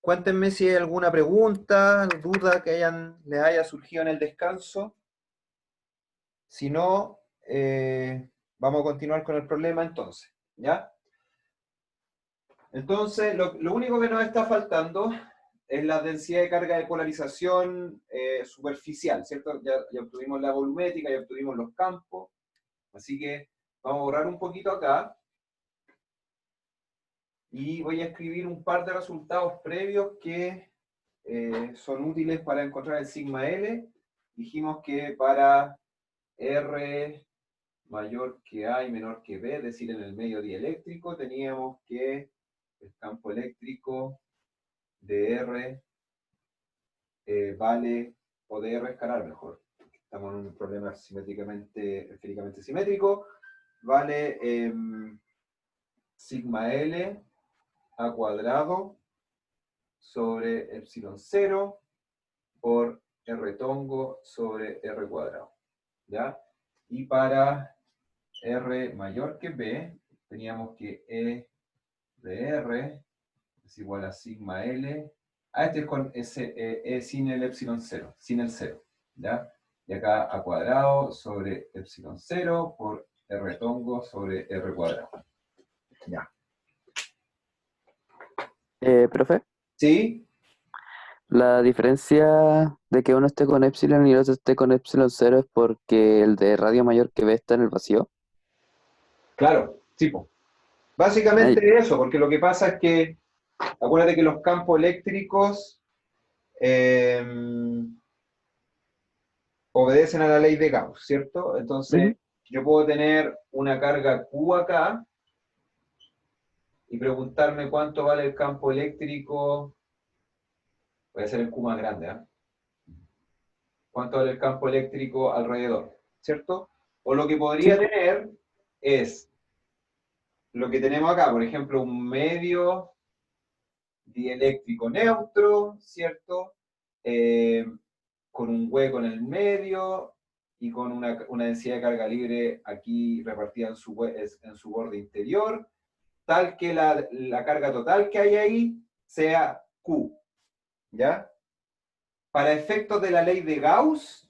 Cuéntenme si hay alguna pregunta, duda que les haya surgido en el descanso. Si no, vamos a continuar con el problema entonces, ¿ya? Entonces, lo único que nos está faltando es la densidad de carga de polarización superficial, ¿cierto? Ya obtuvimos la volumétrica, ya obtuvimos los campos, así que vamos a borrar un poquito acá y voy a escribir un par de resultados previos que son útiles para encontrar el sigma L. Dijimos que para R mayor que A y menor que B, es decir, en el medio dieléctrico, teníamos que el campo eléctrico de R vale, o de R escalar mejor, estamos en un problema esféricamente simétrico, vale sigma L a cuadrado sobre epsilon 0 por R tongo sobre R cuadrado, ¿ya? Y para R mayor que B, teníamos que E de R es igual a sigma L. Este es con sin el epsilon 0, sin el 0, ¿ya? Y acá a cuadrado sobre epsilon 0 por R tongo sobre R cuadrado. Ya. Profe, ¿Sí? la diferencia de que uno esté con epsilon y el otro esté con epsilon 0 es porque el de radio mayor que B está en el vacío. Claro, tipo. Ay, Básicamente eso, porque lo que pasa es que, acuérdate que los campos eléctricos eh, obedecen a la ley de Gauss, ¿cierto? Entonces, ujú. yo puedo tener una carga Q acá y preguntarme cuánto vale el campo eléctrico, voy a hacer el Q más grande, ¿eh? Cuánto vale el campo eléctrico alrededor, ¿cierto? O lo que podría Sí, tener es lo que tenemos acá, por ejemplo, un medio dieléctrico neutro, ¿cierto? Eh, con un hueco en el medio y con una densidad de carga libre aquí repartida en su borde interior, tal que la carga total que hay ahí sea Q, ¿ya? Para efectos de la ley de Gauss,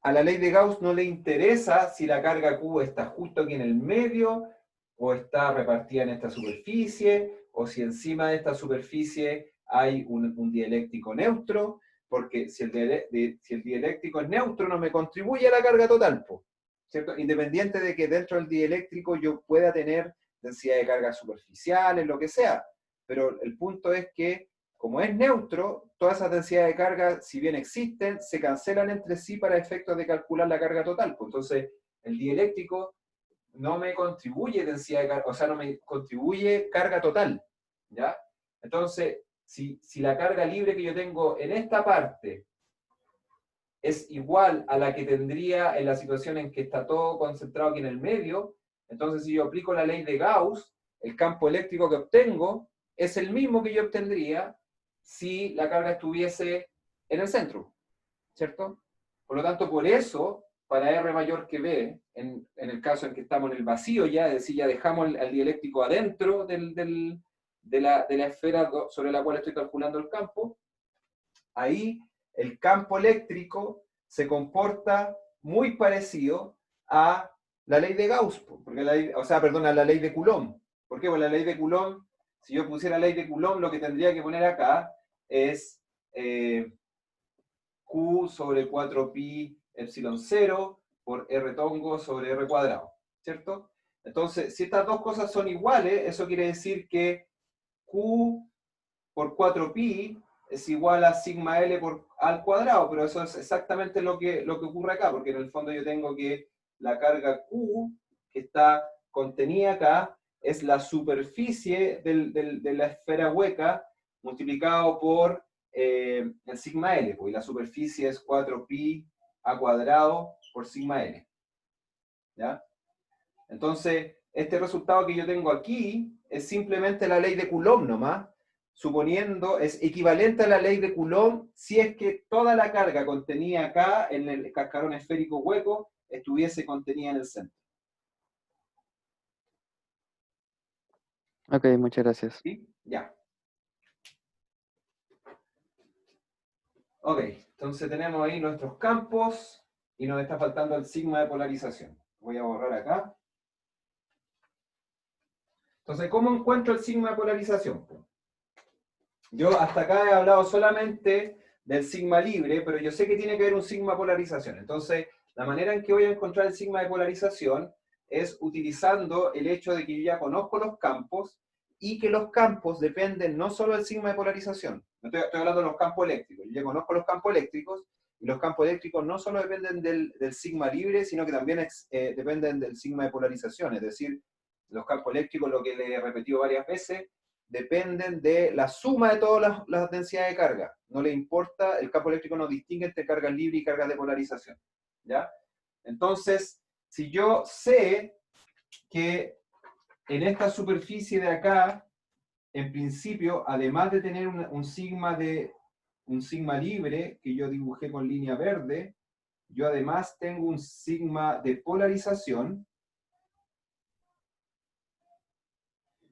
a la ley de Gauss no le interesa si la carga Q está justo aquí en el medio o está repartida en esta superficie o si encima de esta superficie hay un dieléctrico neutro, porque si el dieléctrico es neutro no me contribuye a la carga total, ¿cierto? Independiente de que dentro del dieléctrico yo pueda tener densidad de cargas superficiales, lo que sea, pero el punto es que como es neutro, todas esas densidades de carga, si bien existen, se cancelan entre sí para efectos de calcular la carga total. Pues entonces, el dieléctrico no me contribuye densidad de carga, o sea, no me contribuye carga total, ¿ya? Entonces, si la carga libre que yo tengo en esta parte es igual a la que tendría en la situación en que está todo concentrado aquí en el medio, entonces si yo aplico la ley de Gauss, el campo eléctrico que obtengo es el mismo que yo obtendría si la carga estuviese en el centro, ¿cierto? Por lo tanto, por eso, para R mayor que B, en el caso en que estamos en el vacío ya, es decir, ya dejamos al dieléctrico adentro de la esfera sobre la cual estoy calculando el campo, ahí el campo eléctrico se comporta muy parecido a la ley de Gauss, porque a la ley de Coulomb. ¿Por qué? Porque la ley de Coulomb, si yo pusiera la ley de Coulomb, lo que tendría que poner acá es Q sobre 4pi epsilon 0 por R tongo sobre R cuadrado, ¿cierto? Entonces, si estas dos cosas son iguales, eso quiere decir que Q por 4pi es igual a sigma L por A al cuadrado, pero eso es exactamente lo que ocurre acá, porque en el fondo yo tengo que la carga Q que está contenida acá es la superficie de la esfera hueca multiplicado por el sigma L, pues, y la superficie es 4pi a cuadrado por sigma L, ¿ya? Entonces, este resultado que yo tengo aquí es simplemente la ley de Coulomb nomás, suponiendo, es equivalente a la ley de Coulomb si es que toda la carga contenida acá en el cascarón esférico hueco estuviese contenida en el centro. ok, muchas gracias. ¿Sí? Ya. Ok, entonces tenemos ahí nuestros campos y nos está faltando el sigma de polarización. Voy a borrar acá. Entonces, ¿cómo encuentro el sigma de polarización? Yo hasta acá he hablado solamente del sigma libre, pero yo sé que tiene que haber un sigma de polarización. Entonces, la manera en que voy a encontrar el sigma de polarización es utilizando el hecho de que yo ya conozco los campos y que los campos dependen no solo del sigma de polarización. Estoy hablando de los campos eléctricos. Yo ya conozco los campos eléctricos y los campos eléctricos no solo dependen del sigma libre, sino que también dependen del sigma de polarización. Es decir, los campos eléctricos, lo que le he repetido varias veces, dependen de la suma de todas las densidades de carga. No le importa, el campo eléctrico no distingue entre cargas libres y cargas de polarización. ¿Ya? Entonces, si yo sé que en esta superficie de acá, en principio, además de tener un sigma libre que yo dibujé con línea verde, yo además tengo un sigma de polarización.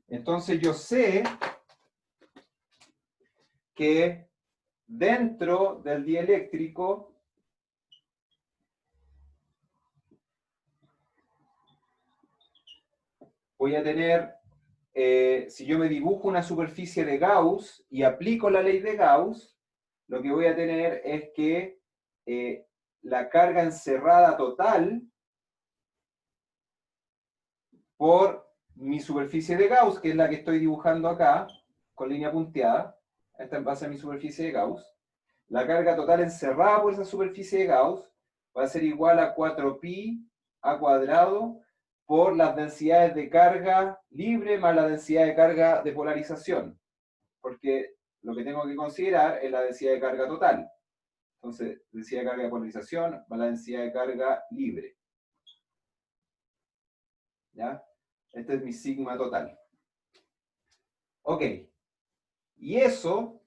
Entonces yo sé que dentro del dieléctrico voy a tener, si yo me dibujo una superficie de Gauss y aplico la ley de Gauss, lo que voy a tener es que la carga encerrada total por mi superficie de Gauss, que es la que estoy dibujando acá, con línea punteada, esta en base a mi superficie de Gauss, la carga total encerrada por esa superficie de Gauss va a ser igual a 4pi a cuadrado por las densidades de carga libre más la densidad de carga de polarización. Porque lo que tengo que considerar es la densidad de carga total. Entonces, densidad de carga de polarización más la densidad de carga libre. ¿Ya? Este es mi sigma total. Ok. Y eso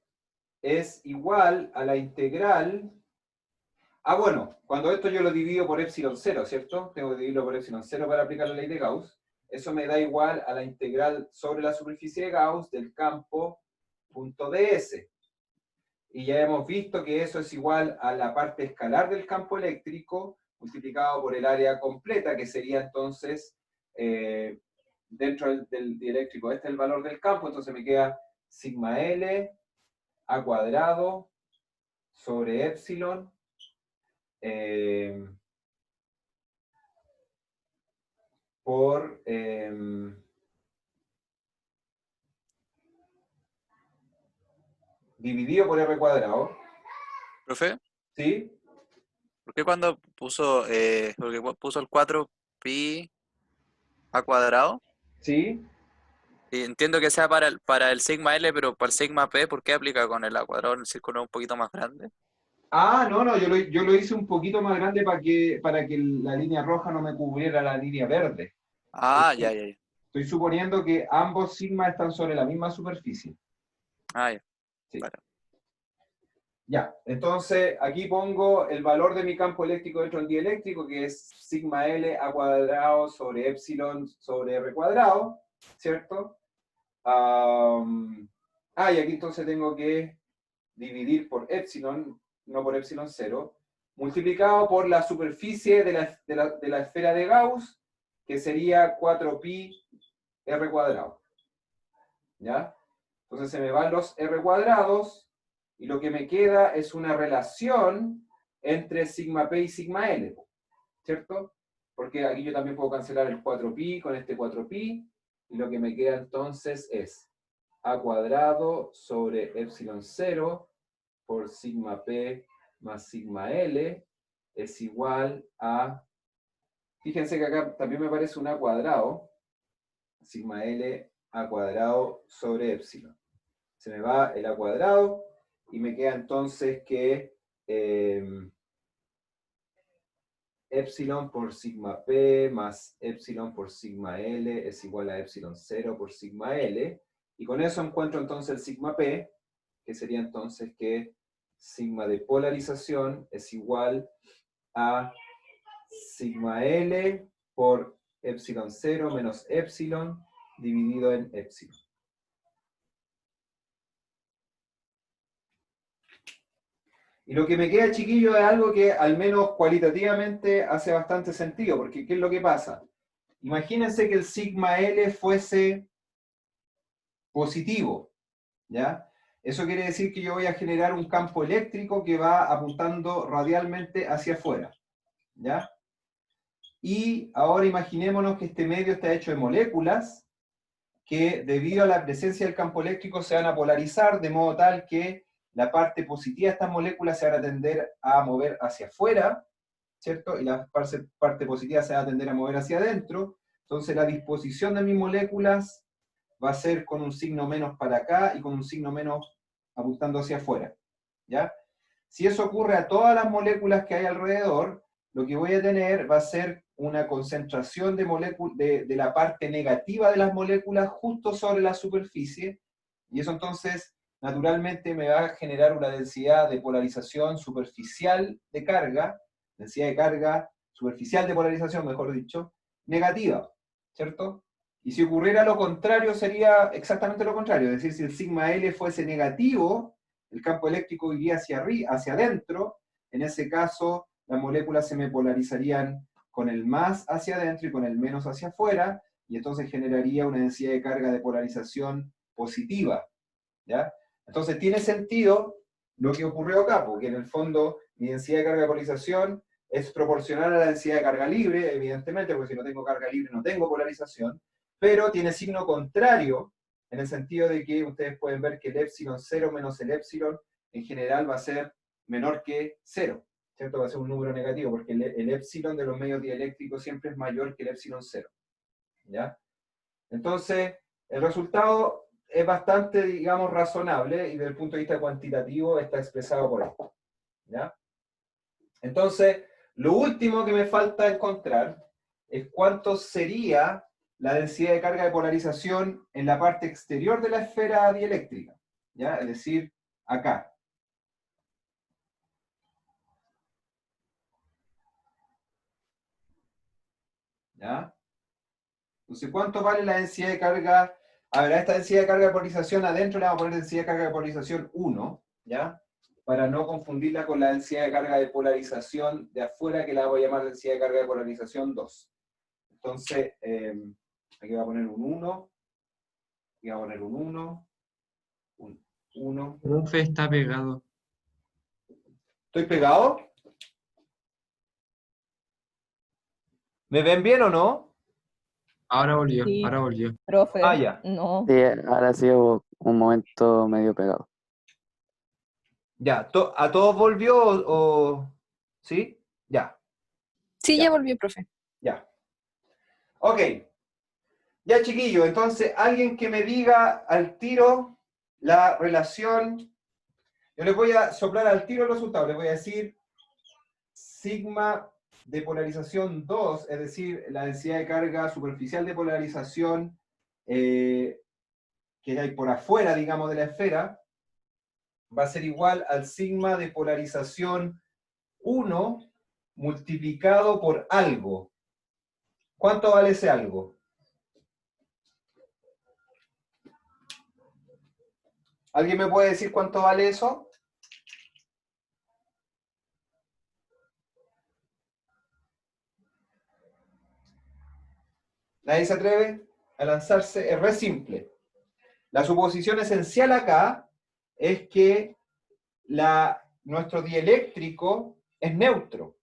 es igual a la integral. Ah, bueno, cuando esto yo lo divido por epsilon 0, ¿cierto? Tengo que dividirlo por epsilon 0 para aplicar la ley de Gauss. Eso me da igual a la integral sobre la superficie de Gauss del campo punto ds. Y ya hemos visto que eso es igual a la parte escalar del campo eléctrico multiplicado por el área completa, que sería entonces, dentro del dieléctrico, este es el valor del campo, entonces me queda sigma L a cuadrado sobre epsilon por dividido por r cuadrado, Profe, ¿sí? ¿por qué cuando puso, porque puso el 4pi a cuadrado? ¿Sí? Y entiendo que sea para el sigma L, pero para el sigma P, ¿por qué aplica con el a cuadrado en el círculo un poquito más grande? Ah, no, yo lo hice un poquito más grande para que la línea roja no me cubriera la línea verde. Ah, ya, ya, ya. Estoy suponiendo que ambos sigmas están sobre la misma superficie. Ah, ya. Sí. Vale. Ya, entonces aquí pongo el valor de mi campo eléctrico dentro del dieléctrico, que es sigma L a cuadrado sobre epsilon sobre r cuadrado, ¿cierto? Y aquí entonces tengo que dividir por epsilon, no por epsilon 0, multiplicado por la superficie de la esfera de Gauss, que sería 4pi r cuadrado. ¿Ya? Entonces se me van los r cuadrados y lo que me queda es una relación entre sigma p y sigma l, ¿cierto? Porque aquí yo también puedo cancelar el 4pi con este 4pi y lo que me queda entonces es a cuadrado sobre epsilon 0 por sigma p más sigma l es igual a, fíjense que acá también me aparece un a cuadrado, sigma l a cuadrado sobre epsilon. Se me va el a cuadrado y me queda entonces que epsilon por sigma p más epsilon por sigma l es igual a epsilon 0 por sigma l. Y con eso encuentro entonces el sigma p, que sería entonces que sigma de polarización es igual a sigma L por epsilon 0 menos epsilon dividido en epsilon. Y lo que me queda, chiquillo, es algo que al menos cualitativamente hace bastante sentido, porque ¿qué es lo que pasa? Imagínense que el sigma L fuese positivo, ¿ya? Eso quiere decir que yo voy a generar un campo eléctrico que va apuntando radialmente hacia afuera, ¿ya? Y ahora imaginémonos que este medio está hecho de moléculas que debido a la presencia del campo eléctrico se van a polarizar de modo tal que la parte positiva de estas moléculas se van a tender a mover hacia afuera, ¿cierto? Y la parte positiva se va a tender a mover hacia adentro. Entonces la disposición de mis moléculas va a ser con un signo menos para acá y con un signo menos apuntando hacia afuera, ¿ya? Si eso ocurre a todas las moléculas que hay alrededor, lo que voy a tener va a ser una concentración de la parte negativa de las moléculas justo sobre la superficie, y eso entonces naturalmente me va a generar una densidad de polarización superficial de carga, densidad de carga superficial de polarización, mejor dicho, negativa, ¿cierto? Y si ocurriera lo contrario, sería exactamente lo contrario, es decir, si el sigma L fuese negativo, el campo eléctrico iría hacia arriba, hacia adentro, en ese caso las moléculas se me polarizarían con el más hacia adentro y con el menos hacia afuera, y entonces generaría una densidad de carga de polarización positiva, ¿ya? Entonces tiene sentido lo que ocurrió acá, porque en el fondo mi densidad de carga de polarización es proporcional a la densidad de carga libre, evidentemente, porque si no tengo carga libre no tengo polarización, pero tiene signo contrario, en el sentido de que ustedes pueden ver que el epsilon 0 menos el epsilon en general va a ser menor que 0, ¿cierto? Va a ser un número negativo, porque el epsilon de los medios dieléctricos siempre es mayor que el epsilon 0, ¿ya? Entonces, el resultado es bastante, digamos, razonable, y desde el punto de vista cuantitativo está expresado por esto, ¿ya? Entonces, lo último que me falta encontrar es cuánto sería la densidad de carga de polarización en la parte exterior de la esfera dieléctrica, ¿ya? Es decir, acá. ¿Ya? Entonces, ¿cuánto vale la densidad de carga? A ver, a esta densidad de carga de polarización adentro le vamos a poner densidad de carga de polarización 1, ¿ya? Para no confundirla con la densidad de carga de polarización de afuera, que la voy a llamar densidad de carga de polarización 2. Entonces, aquí voy a poner un 1, aquí voy a poner un 1, un 1. Profe, está pegado. ¿Estoy pegado? ¿Me ven bien o no? Ahora volvió, Sí. ahora volvió. Profe, Ah, ya. no. Sí, ahora ha sido un momento medio pegado. Ya, ¿a todos volvió o...? ¿Sí? Ya, Sí, Ya. ya volvió, profe. ya. Ok. Ya, chiquillo, entonces, alguien que me diga al tiro la relación... Yo les voy a soplar al tiro el resultado, les voy a decir sigma de polarización 2, es decir, la densidad de carga superficial de polarización que hay por afuera, digamos, de la esfera, va a ser igual al sigma de polarización 1 multiplicado por algo. ¿Cuánto vale ese algo? ¿Alguien me puede decir cuánto vale eso? ¿Nadie se atreve a lanzarse? Es re simple. La suposición esencial acá es que nuestro dieléctrico es neutro,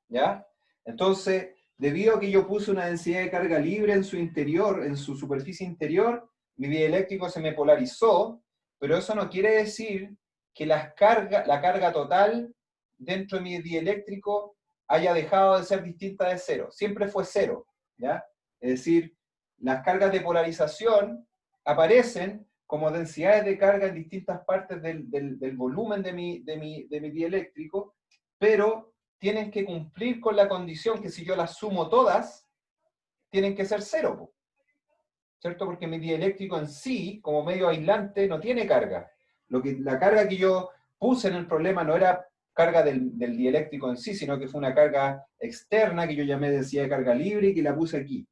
¿ya? Entonces, debido a que yo puse una densidad de carga libre en su interior, en su superficie interior, mi dieléctrico se me polarizó, pero eso no quiere decir que la carga total dentro de mi dieléctrico haya dejado de ser distinta de cero. Siempre fue cero, ¿ya? Es decir, las cargas de polarización aparecen como densidades de carga en distintas partes del volumen de mi dieléctrico, pero tienen que cumplir con la condición que si yo las sumo todas, tienen que ser cero, ¿cierto? Porque mi dieléctrico en sí, como medio aislante, no tiene carga. La carga que yo puse en el problema no era carga del dieléctrico en sí, sino que fue una carga externa que yo llamé densidad de carga libre y que la puse aquí,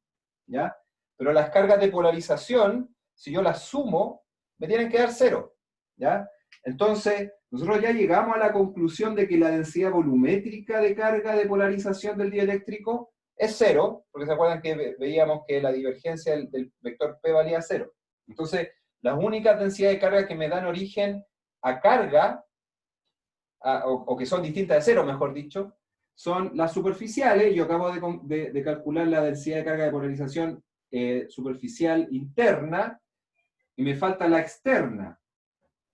¿ya? Pero las cargas de polarización, si yo las sumo, me tienen que dar cero, ¿ya? Entonces, nosotros ya llegamos a la conclusión de que la densidad volumétrica de carga de polarización del dieléctrico es cero, porque se acuerdan que veíamos que la divergencia del vector P valía cero. Entonces, las únicas densidades de carga que me dan origen a carga, o que son distintas de cero, mejor dicho, son las superficiales. Yo acabo de calcular la densidad de carga de polarización superficial interna, y me falta la externa.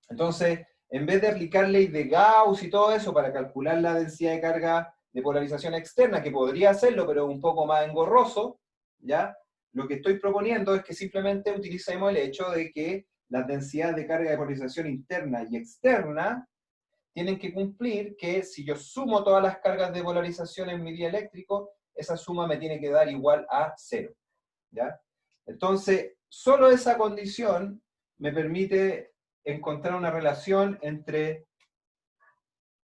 Entonces, en vez de aplicar ley de Gauss y todo eso para calcular la densidad de carga de polarización externa, que podría hacerlo, pero un poco más engorroso, ¿ya? Lo que estoy proponiendo es que simplemente utilicemos el hecho de que las densidades de carga de polarización interna y externa tienen que cumplir que si yo sumo todas las cargas de polarización en mi dieléctrico, esa suma me tiene que dar igual a cero, ¿ya? Entonces, solo esa condición me permite encontrar una relación entre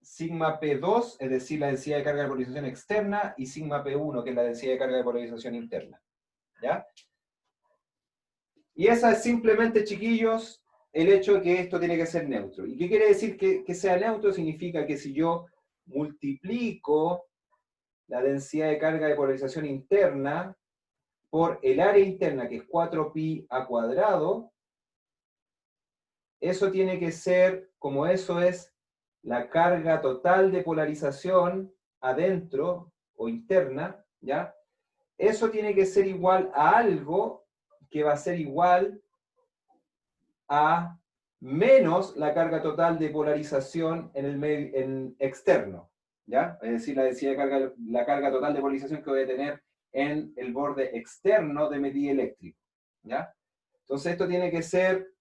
sigma P2, es decir, la densidad de carga de polarización externa, y sigma P1, que es la densidad de carga de polarización interna, ¿ya? Y esa es simplemente, chiquillos, el hecho de que esto tiene que ser neutro. ¿Y qué quiere decir que sea neutro? Significa que si yo multiplico la densidad de carga de polarización interna por el área interna, que es 4pi a cuadrado, eso tiene que ser, como eso es la carga total de polarización adentro o interna, ¿ya? Eso tiene que ser igual a algo que va a ser igual a menos la carga total de polarización en el medio externo, ¿ya? Es decir, la carga total de polarización que voy a tener en el borde externo de mi dieléctrico, ¿ya? Entonces esto tiene que ser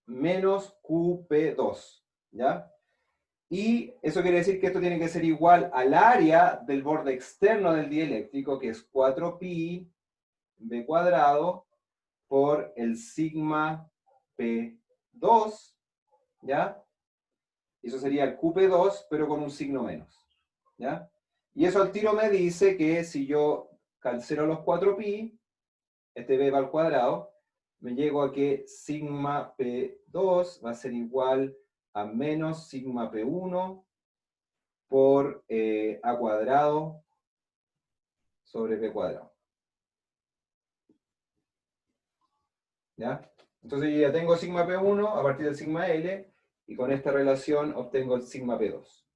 menos QP2, ¿ya? Y eso quiere decir que esto tiene que ser igual al área del borde externo del dieléctrico, que es 4pi b cuadrado por el sigma P2, ¿ya? Eso sería el QP2, pero con un signo menos, ¿ya? Y eso al tiro me dice que si yo cancelo los 4pi, este b va al cuadrado, me llego a que sigma P2 va a ser igual a menos sigma P1 por a cuadrado sobre p cuadrado. ¿Ya? Entonces yo ya tengo sigma P1 a partir del sigma L, y con esta relación obtengo el sigma P2.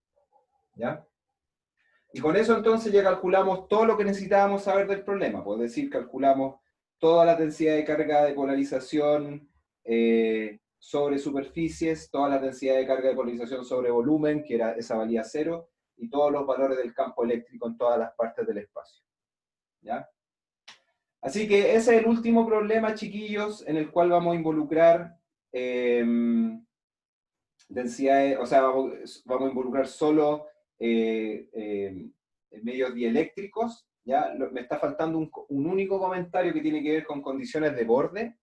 ¿Ya? Y con eso entonces ya calculamos todo lo que necesitábamos saber del problema. Pues decir, calculamos toda la densidad de carga de polarización sobre superficies, toda la densidad de carga de polarización sobre volumen, que esa valía 0, y todos los valores del campo eléctrico en todas las partes del espacio. ¿Ya? Así que ese es el último problema, chiquillos, en el cual vamos a involucrar densidades, o sea, vamos a involucrar solo medios dieléctricos. ¿Ya? Me está faltando un único comentario que tiene que ver con condiciones de borde,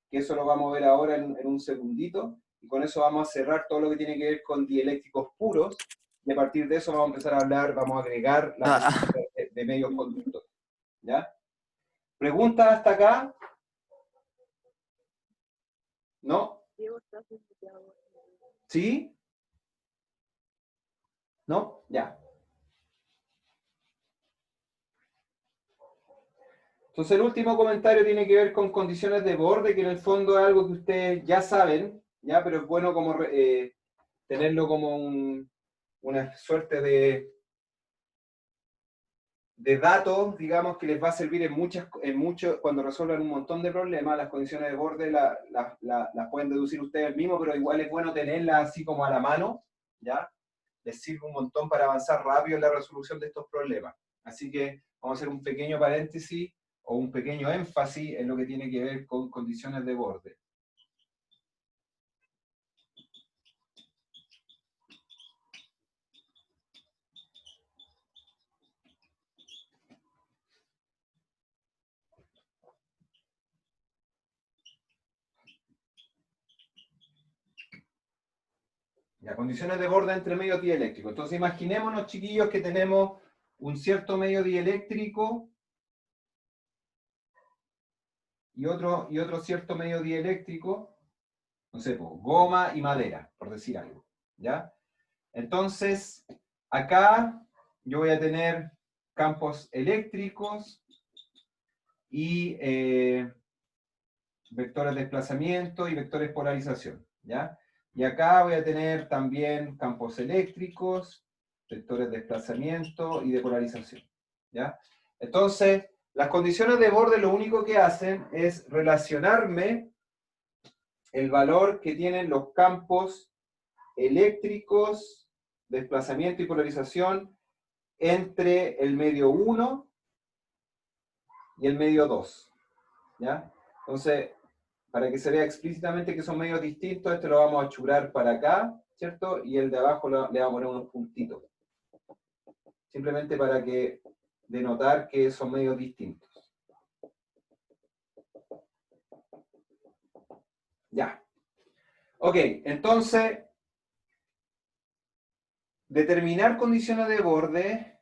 que eso lo vamos a ver ahora en un segundito, y con eso vamos a cerrar todo lo que tiene que ver con dieléctricos puros, y a partir de eso vamos a empezar a hablar, vamos a agregar las condiciones de medios conductores. ¿Ya? ¿Preguntas hasta acá? ¿No? ¿Sí? ¿No? Ya. Entonces el último comentario tiene que ver con condiciones de borde, que en el fondo es algo que ustedes ya saben, ¿ya? Pero es bueno como tenerlo como una suerte de datos, digamos, que les va a servir cuando resuelvan un montón de problemas. Las condiciones de borde las pueden deducir ustedes mismos, pero igual es bueno tenerlas así como a la mano, ¿ya? Les sirve un montón para avanzar rápido en la resolución de estos problemas. Así que vamos a hacer un pequeño paréntesis o un pequeño énfasis en lo que tiene que ver con condiciones de borde. Ya, condiciones de borde entre medios dieléctricos. Entonces imaginémonos, chiquillos, que tenemos un cierto medio dieléctrico y otro cierto medio dieléctrico, no sé, pues, goma y madera, por decir algo, ¿ya? Entonces, acá yo voy a tener campos eléctricos y vectores de desplazamiento y vectores de polarización, ¿ya? Y acá voy a tener también campos eléctricos, vectores de desplazamiento y de polarización, ¿ya? Entonces, las condiciones de borde lo único que hacen es relacionarme el valor que tienen los campos eléctricos, desplazamiento y polarización entre el medio 1 y el medio 2, ¿ya? Entonces, para que se vea explícitamente que son medios distintos, este lo vamos a churar para acá, ¿cierto? Y el de abajo le vamos a poner unos puntitos. Simplemente para que denotar que son medios distintos. Ya. Ok, entonces, determinar condiciones de borde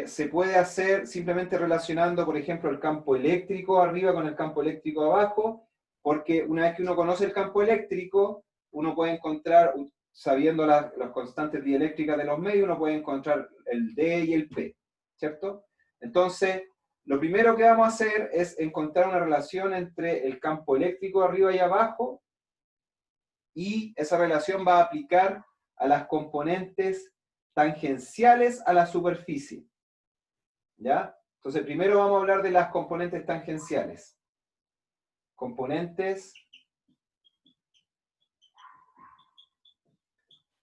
se puede hacer simplemente relacionando, por ejemplo, el campo eléctrico arriba con el campo eléctrico abajo, porque una vez que uno conoce el campo eléctrico, uno puede encontrar, sabiendo las constantes dieléctricas de los medios, uno puede encontrar el D y el P, ¿cierto? Entonces, lo primero que vamos a hacer es encontrar una relación entre el campo eléctrico arriba y abajo, y esa relación va a aplicar a las componentes tangenciales a la superficie, ¿ya? Entonces, primero vamos a hablar de las componentes tangenciales. Componentes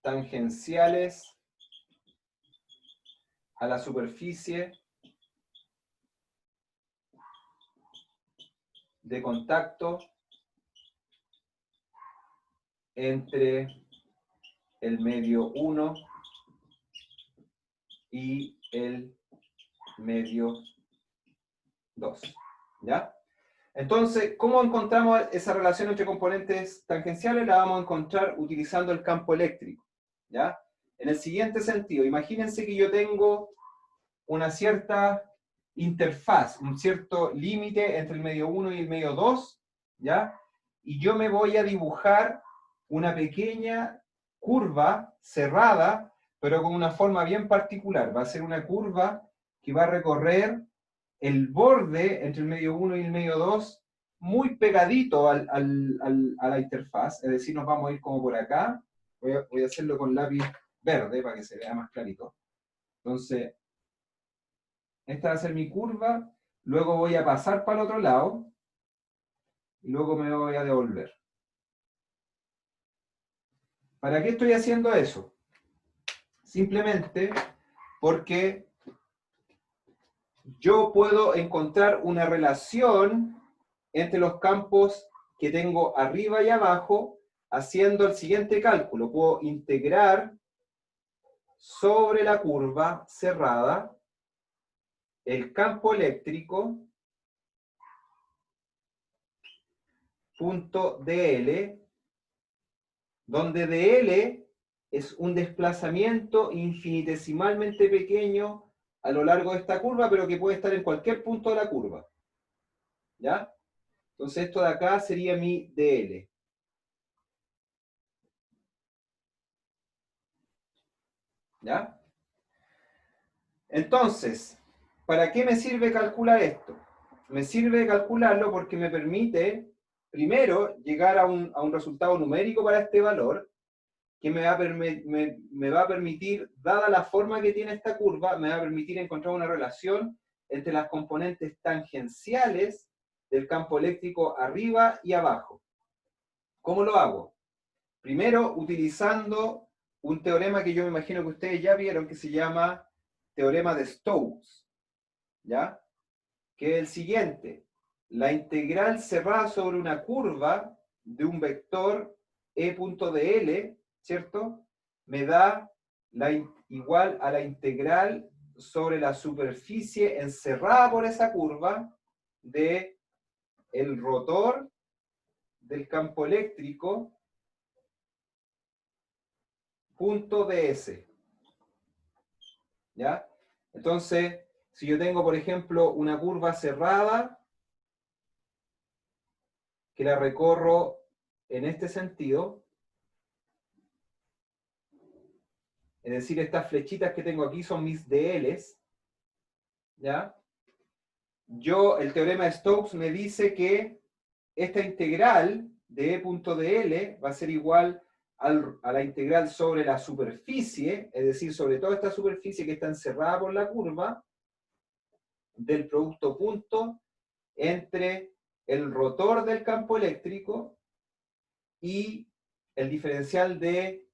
tangenciales a la superficie de contacto entre el medio 1 y el medio 2, ¿ya? Entonces, ¿cómo encontramos esa relación entre componentes tangenciales? La vamos a encontrar utilizando el campo eléctrico, ¿ya? En el siguiente sentido, imagínense que yo tengo una cierta interfaz, un cierto límite entre el medio 1 y el medio 2, ¿ya? Y yo me voy a dibujar una pequeña curva cerrada, pero con una forma bien particular. Va a ser una curva que va a recorrer el borde entre el medio 1 y el medio 2 muy pegadito a la interfaz, es decir, nos vamos a ir como por acá. Voy a hacerlo con lápiz verde para que se vea más clarito. Entonces, esta va a ser mi curva, luego voy a pasar para el otro lado, y luego me voy a devolver. ¿Para qué estoy haciendo eso? Simplemente porque yo puedo encontrar una relación entre los campos que tengo arriba y abajo haciendo el siguiente cálculo. Puedo integrar sobre la curva cerrada el campo eléctrico punto dl, donde dl es un desplazamiento infinitesimalmente pequeño a lo largo de esta curva, pero que puede estar en cualquier punto de la curva, ¿ya? Entonces esto de acá sería mi dl. ¿Ya? Entonces, ¿para qué me sirve calcular esto? Me sirve calcularlo porque me permite, primero, llegar a un resultado numérico para este valor, que me va a permitir, dada la forma que tiene esta curva, me va a permitir encontrar una relación entre las componentes tangenciales del campo eléctrico arriba y abajo. ¿Cómo lo hago? Primero, utilizando un teorema que yo me imagino que ustedes ya vieron, que se llama teorema de Stokes, ¿ya? Que es el siguiente: la integral cerrada sobre una curva de un vector E.dl, ¿cierto? Me da igual a la integral sobre la superficie encerrada por esa curva de el rotor del campo eléctrico punto ds. ¿Ya? Entonces, si yo tengo, por ejemplo, una curva cerrada que la recorro en este sentido. Es decir, estas flechitas que tengo aquí son mis DLs, ¿ya? El teorema de Stokes me dice que esta integral de E.dl va a ser igual a la integral sobre la superficie, es decir, sobre toda esta superficie que está encerrada por la curva, del producto punto entre el rotor del campo eléctrico y el diferencial de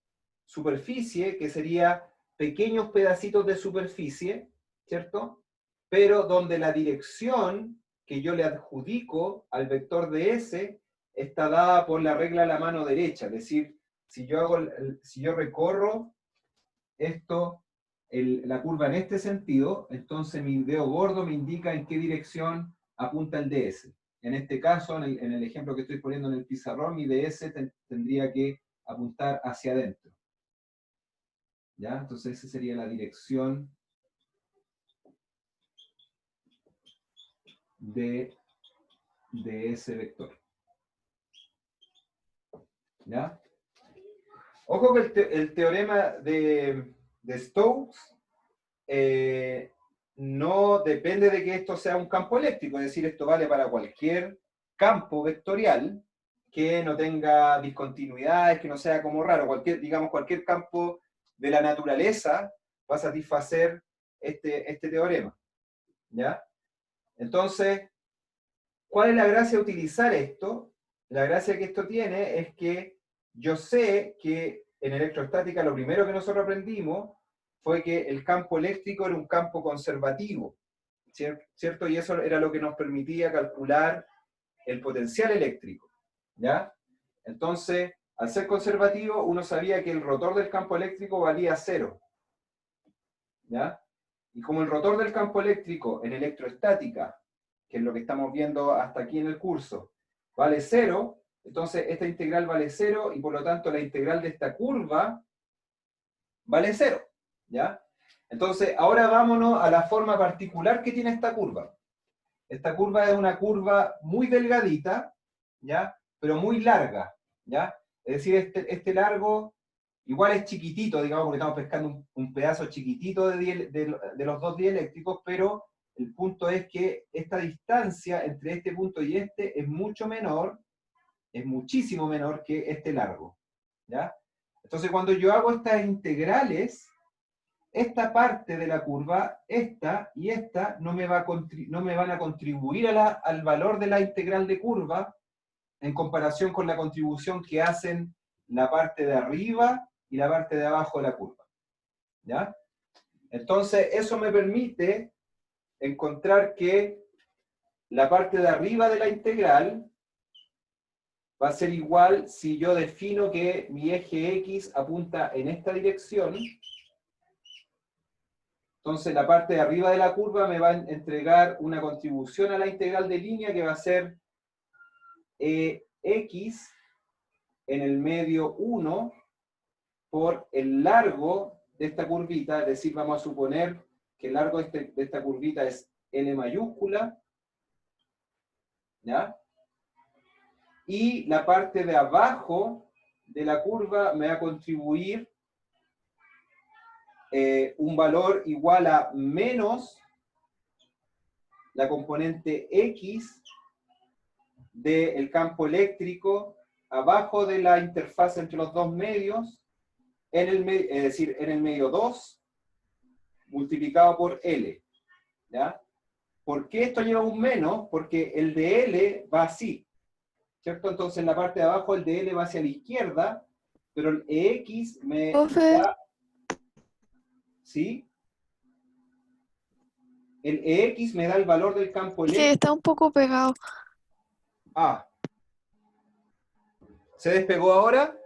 superficie, que sería pequeños pedacitos de superficie, ¿cierto? Pero donde la dirección que yo le adjudico al vector de S está dada por la regla a la mano derecha, es decir, si yo recorro esto, la curva en este sentido, entonces mi dedo gordo me indica en qué dirección apunta el ds. En este caso, en el ejemplo que estoy poniendo en el pizarrón, mi ds tendría que apuntar hacia adentro. ¿Ya? Entonces esa sería la dirección de ese vector. ¿Ya? Ojo que el teorema de Stokes no depende de que esto sea un campo eléctrico, es decir, esto vale para cualquier campo vectorial que no tenga discontinuidades, que no sea como raro, cualquier campo de la naturaleza va a satisfacer este teorema. ¿Ya? Entonces, ¿cuál es la gracia de utilizar esto? La gracia que esto tiene es que yo sé que en electrostática lo primero que nosotros aprendimos fue que el campo eléctrico era un campo conservativo, ¿cierto? Y eso era lo que nos permitía calcular el potencial eléctrico, ¿ya? Entonces, al ser conservativo, uno sabía que el rotor del campo eléctrico valía 0, ¿ya? Y como el rotor del campo eléctrico en electroestática, que es lo que estamos viendo hasta aquí en el curso, vale 0, entonces esta integral vale 0, y por lo tanto la integral de esta curva vale 0, ¿ya? Entonces, ahora vámonos a la forma particular que tiene esta curva. Esta curva es una curva muy delgadita, ¿ya? Pero muy larga, ¿ya? Es decir, este largo igual es chiquitito, digamos, porque estamos pescando un pedazo chiquitito de los dos dieléctricos, pero el punto es que esta distancia entre este punto y este es mucho menor, es muchísimo menor que este largo, ¿ya? Entonces, cuando yo hago estas integrales, esta parte de la curva, esta y esta, no me van a contribuir al valor de la integral de curva en comparación con la contribución que hacen la parte de arriba y la parte de abajo de la curva. ¿Ya? Entonces, eso me permite encontrar que la parte de arriba de la integral va a ser igual si yo defino que mi eje X apunta en esta dirección. Entonces la parte de arriba de la curva me va a entregar una contribución a la integral de línea que va a ser X en el medio 1 por el largo de esta curvita, es decir, vamos a suponer que el largo de esta curvita es L mayúscula, ¿ya? Y la parte de abajo de la curva me va a contribuir un valor igual a menos la componente X del campo eléctrico abajo de la interfaz entre los dos medios, es decir, en el medio 2, multiplicado por L. ¿Ya? ¿Por qué esto lleva un menos? Porque el de L va así, ¿cierto? Entonces en la parte de abajo el de L va hacia la izquierda, pero el EX me da... ¿Sí? El EX me da el valor del campo eléctrico. Sí, está un poco pegado. Ah. ¿Se despegó ahora?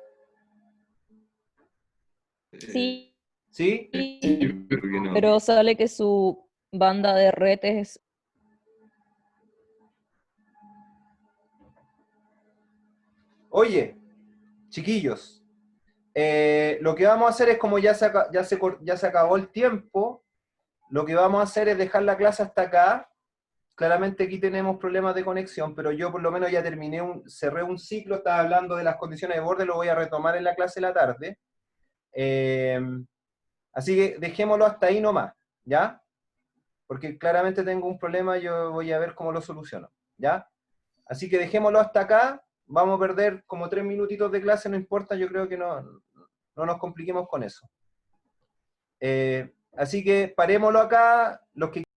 Sí, ¿Sí? Yo creo que no. pero sale que su banda de red es... Oye, chiquillos, lo que vamos a hacer es, como ya se acabó el tiempo, lo que vamos a hacer es dejar la clase hasta acá, claramente aquí tenemos problemas de conexión, pero yo por lo menos ya cerré un ciclo, estaba hablando de las condiciones de borde, lo voy a retomar en la clase de la tarde. Así que dejémoslo hasta ahí nomás, ¿ya? Porque claramente tengo un problema, yo voy a ver cómo lo soluciono, ¿ya? Así que dejémoslo hasta acá, vamos a perder como 3 minutitos de clase, no importa, yo creo que no nos compliquemos con eso. Así que parémoslo acá, los que